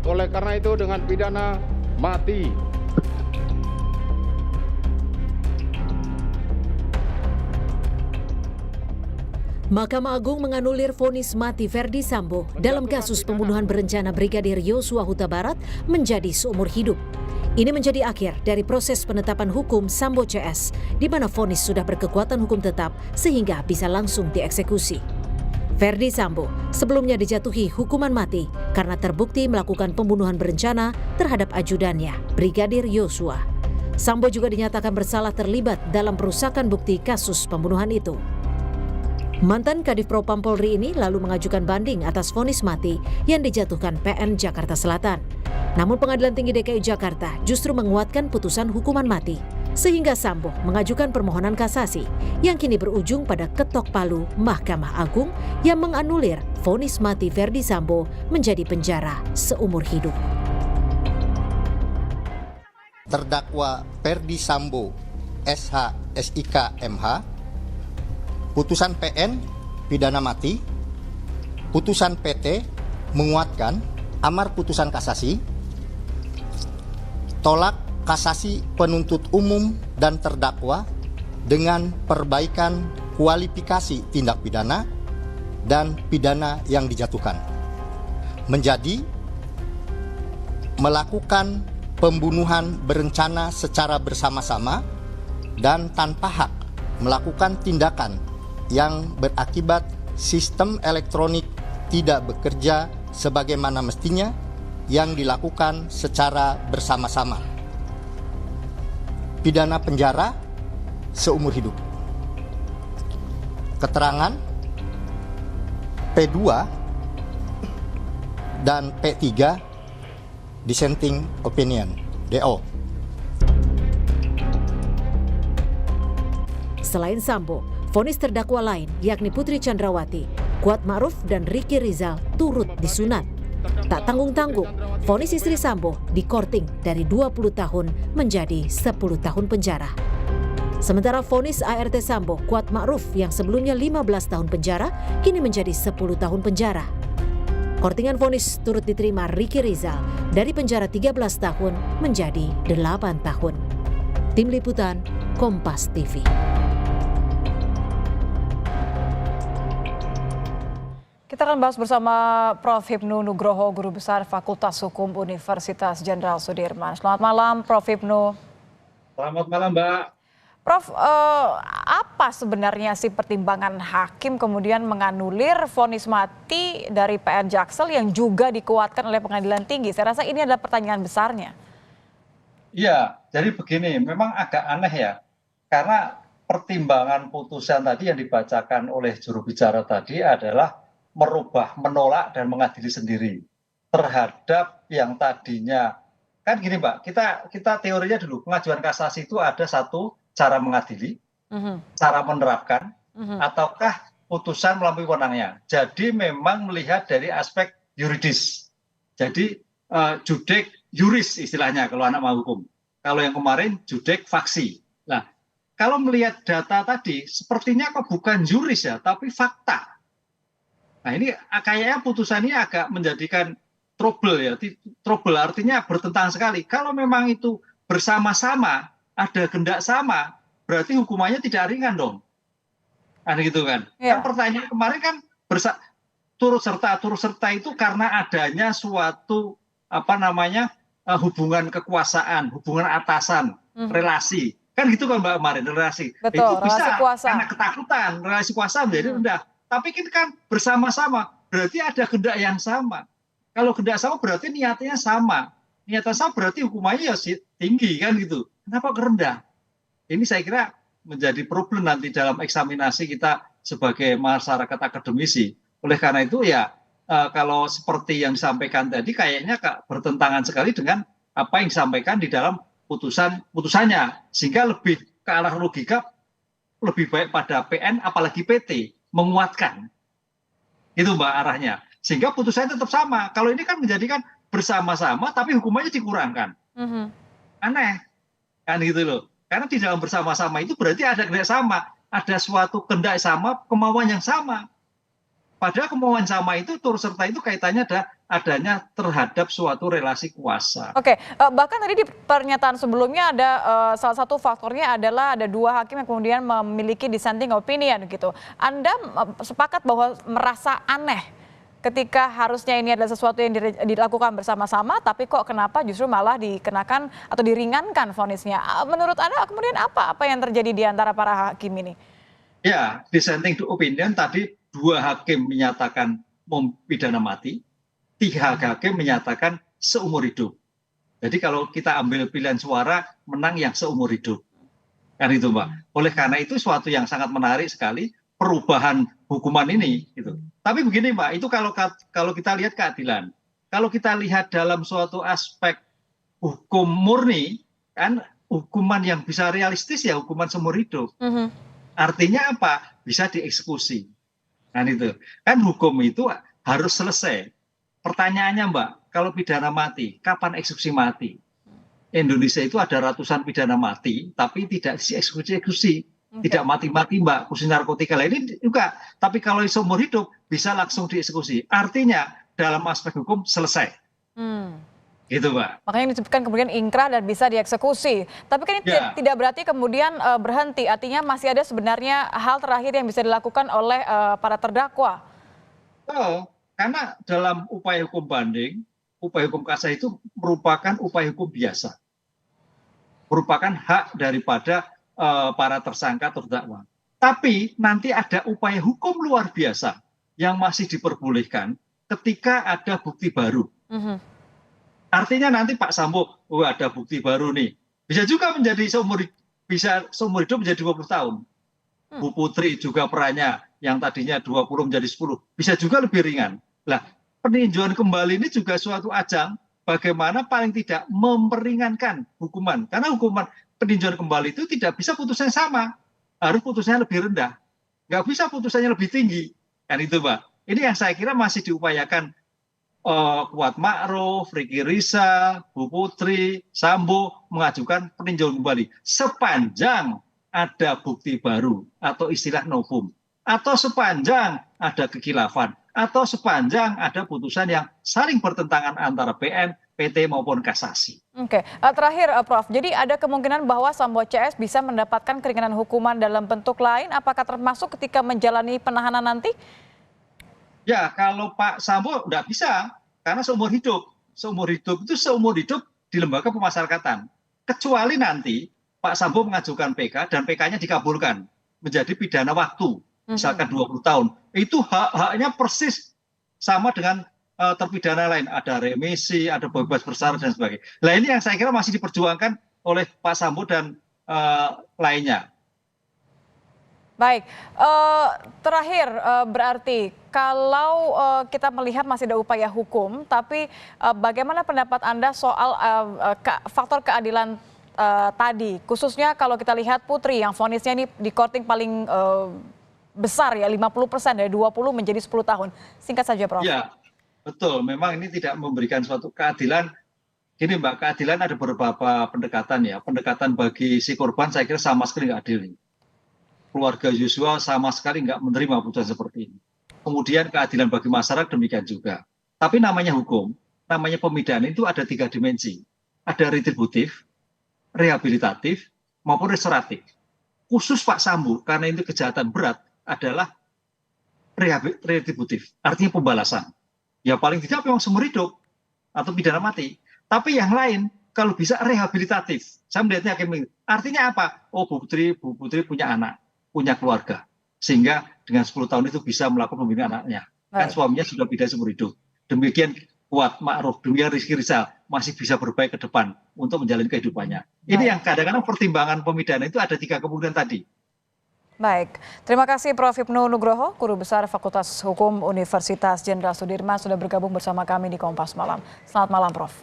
Oleh karena itu dengan pidana mati. Mahkamah Agung menganulir vonis mati Verdi Sambo dalam kasus pembunuhan berencana Brigadir Yosua Huta Barat menjadi seumur hidup. Ini menjadi akhir dari proses penetapan hukum Sambo CS, di mana vonis sudah berkekuatan hukum tetap sehingga bisa langsung dieksekusi. Verdi Sambo sebelumnya dijatuhi hukuman mati karena terbukti melakukan pembunuhan berencana terhadap ajudannya, Brigadir Yosua. Sambo juga dinyatakan bersalah terlibat dalam perusakan bukti kasus pembunuhan itu. Mantan Kadif Propam Polri ini lalu mengajukan banding atas vonis mati yang dijatuhkan PN Jakarta Selatan. Namun Pengadilan Tinggi DKI Jakarta justru menguatkan putusan hukuman mati, sehingga Sambo mengajukan permohonan kasasi yang kini berujung pada ketok palu Mahkamah Agung yang menganulir vonis mati Verdi Sambo menjadi penjara seumur hidup. Terdakwa Verdi Sambo SH SIK MH, putusan PN pidana mati, putusan PT menguatkan amar putusan kasasi, tolak kasasi penuntut umum dan terdakwa dengan perbaikan kualifikasi tindak pidana dan pidana yang dijatuhkan, menjadi melakukan pembunuhan berencana secara bersama-sama dan tanpa hak melakukan tindakan yang berakibat sistem elektronik tidak bekerja sebagaimana mestinya yang dilakukan secara bersama-sama. Pidana penjara seumur hidup. Keterangan P2 dan P3 dissenting opinion DO. Selain Sambo, vonis terdakwa lain yakni Putri Chandrawati, Kuat Ma'ruf dan Ricky Rizal turut disunat. Tak tanggung-tanggung, vonis istri Sambo dikorting dari 20 tahun menjadi 10 tahun penjara. Sementara vonis ART Sambo Kuat Ma'ruf yang sebelumnya 15 tahun penjara kini menjadi 10 tahun penjara. Kortingan vonis turut diterima Ricky Rizal dari penjara 13 tahun menjadi 8 tahun. Tim Liputan Kompas TV. Kita akan bahas bersama Prof. Hipnu Nugroho, Guru Besar Fakultas Hukum Universitas Jenderal Sudirman. Selamat malam, Prof. Hipnu. Selamat malam, Mbak. Prof, apa sebenarnya sih pertimbangan hakim kemudian menganulir vonis mati dari PN Jaksel yang juga dikuatkan oleh Pengadilan Tinggi? Saya rasa ini adalah pertanyaan besarnya. Iya, jadi begini, memang agak aneh ya, karena pertimbangan putusan tadi yang dibacakan oleh juru bicara tadi adalah menolak dan mengadili sendiri terhadap yang tadinya. Kan gini Mbak, kita teorinya dulu, pengajuan kasasi itu ada satu cara mengadili, cara menerapkan, ataukah putusan melalui wewenangnya. Jadi memang melihat dari aspek yuridis. Jadi judek juris istilahnya kalau anak mau hukum. Kalau yang kemarin judek faksi. Nah, kalau melihat data tadi, sepertinya kok bukan juris ya, tapi fakta. Nah ini kayaknya putusan ini agak menjadikan trouble ya. Trouble artinya bertentangan sekali. Kalau memang itu bersama-sama, ada kehendak sama, berarti hukumannya tidak ringan dong. Ada gitu kan. Ya. Kan pertanyaan kemarin kan turut serta itu karena adanya suatu hubungan kekuasaan, hubungan atasan, relasi. Kan gitu kan Mbak kemarin, relasi. Betul, itu relasi bisa kuasa. karena ketakutan, relasi kuasa menjadi rendah. Tapi kan bersama-sama, berarti ada kehendak yang sama. Kalau kehendak sama berarti niatnya sama. Niatnya sama berarti hukumannya ya tinggi kan gitu. Kenapa rendah? Ini saya kira menjadi problem nanti dalam eksaminasi kita sebagai masyarakat akademisi. Oleh karena itu ya kalau seperti yang disampaikan tadi kayaknya bertentangan sekali dengan apa yang disampaikan di dalam putusannya. Sehingga lebih ke arah logika lebih baik pada PN apalagi PT menguatkan. Itu Mbak arahnya. Sehingga putusannya tetap sama. Kalau ini kan menjadikan bersama-sama tapi hukumannya dikurangkan. Aneh. Kan gitu loh. Karena di dalam bersama-sama itu berarti ada kehendak sama. Ada suatu kehendak sama, kemauan yang sama. Padahal kemauan sama itu turut serta itu kaitannya ada adanya terhadap suatu relasi kuasa. Oke, bahkan tadi di pernyataan sebelumnya ada salah satu faktornya adalah ada 2 hakim yang kemudian memiliki dissenting opinion gitu. Anda sepakat bahwa merasa aneh ketika harusnya ini adalah sesuatu yang dilakukan bersama-sama, tapi kok kenapa justru malah dikenakan atau diringankan vonisnya? Menurut Anda kemudian apa yang terjadi di antara para hakim ini? Ya, dissenting opinion tadi 2 hakim menyatakan pidana mati, 3 hakim menyatakan seumur hidup. Jadi kalau kita ambil pilihan suara, menang yang seumur hidup. Kan itu, Mbak. Oleh karena itu suatu yang sangat menarik sekali perubahan hukuman ini gitu. Tapi begini, Mbak, itu kalau kita lihat keadilan. Kalau kita lihat dalam suatu aspek hukum murni, kan hukuman yang bisa realistis ya hukuman seumur hidup. Artinya apa? Bisa dieksekusi. Kan itu. Kan hukum itu harus selesai. Pertanyaannya, Mbak, kalau pidana mati, kapan eksekusi mati? Indonesia itu ada ratusan pidana mati, tapi tidak dieksekusi. Tidak mati-mati, Mbak, khusus narkotika. Ini juga. Tapi kalau seumur hidup, bisa langsung dieksekusi. Artinya, dalam aspek hukum selesai. Gitu, Mbak. Makanya disebutkan kemudian ingkrah dan bisa dieksekusi. Tapi kan ini tidak berarti kemudian berhenti. Artinya masih ada sebenarnya hal terakhir yang bisa dilakukan oleh para terdakwa. Oh. Karena dalam upaya hukum banding, upaya hukum kasasi itu merupakan upaya hukum biasa. Merupakan hak daripada para tersangka terdakwa. Tapi nanti ada upaya hukum luar biasa yang masih diperbolehkan ketika ada bukti baru. Artinya nanti Pak Sambo, ada bukti baru nih. Bisa juga menjadi seumur hidup menjadi 20 tahun. Bu Putri juga perannya yang tadinya 20 menjadi 10. Bisa juga lebih ringan. Nah, peninjauan kembali ini juga suatu ajang bagaimana paling tidak memperingankan hukuman. Karena hukuman peninjauan kembali itu tidak bisa putusannya sama. Harus putusannya lebih rendah. Nggak bisa putusannya lebih tinggi. Kan itu, Mbak. Ini yang saya kira masih diupayakan Kuat Ma'ruf, Ricky Rizal, Bu Putri, Sambo mengajukan peninjauan kembali. Sepanjang ada bukti baru atau istilah novum. Atau sepanjang ada kekhilafan. Atau sepanjang ada putusan yang saling bertentangan antara PN, PT maupun kasasi. Oke, terakhir Prof, jadi ada kemungkinan bahwa Sambo CS bisa mendapatkan keringanan hukuman dalam bentuk lain, apakah termasuk ketika menjalani penahanan nanti? Ya, kalau Pak Sambo tidak bisa, karena seumur hidup. Seumur hidup itu seumur hidup di lembaga pemasyarakatan. Kecuali nanti Pak Sambo mengajukan PK dan PK-nya dikabulkan menjadi pidana waktu. Misalkan 20 tahun, itu hak-haknya persis sama dengan terpidana lain. Ada remisi, ada bebas bersyarat dan sebagainya. Nah ini yang saya kira masih diperjuangkan oleh Pak Sambo dan lainnya. Baik, terakhir berarti kalau kita melihat masih ada upaya hukum, tapi bagaimana pendapat Anda soal faktor keadilan tadi, khususnya kalau kita lihat Putri yang vonisnya ini di korting paling besar ya, 50% dari 20 menjadi 10 tahun. Singkat saja, Prof. Ya, betul. Memang ini tidak memberikan suatu keadilan. Gini, Mbak, keadilan ada beberapa pendekatan ya. Pendekatan bagi si korban saya kira sama sekali nggak adil. Keluarga Yosua sama sekali nggak menerima putusan seperti ini. Kemudian keadilan bagi masyarakat demikian juga. Tapi namanya hukum, namanya pemidana itu ada 3 dimensi. Ada retributif, rehabilitatif, maupun restoratif. Khusus Pak Sambo, karena itu kejahatan berat, adalah retributif, artinya pembalasan. Ya paling tidak memang seumur hidup atau pidana mati. Tapi yang lain kalau bisa rehabilitatif. Saya melihatnya artinya apa? Oh, Bu Putri punya anak, punya keluarga. Sehingga dengan 10 tahun itu bisa melakukan pembinaan anaknya. Kan suaminya sudah pidana seumur hidup. Demikian Kuat Ma'ruf, demikian Rizky Rizal masih bisa berbaik ke depan untuk menjalani kehidupannya. Ini yang kadang-kadang pertimbangan pemidana itu ada 3 kemungkinan tadi. Baik, terima kasih Prof. Hipnu Nugroho, Guru Besar Fakultas Hukum Universitas Jenderal Sudirman sudah bergabung bersama kami di Kompas Malam. Selamat malam, Prof.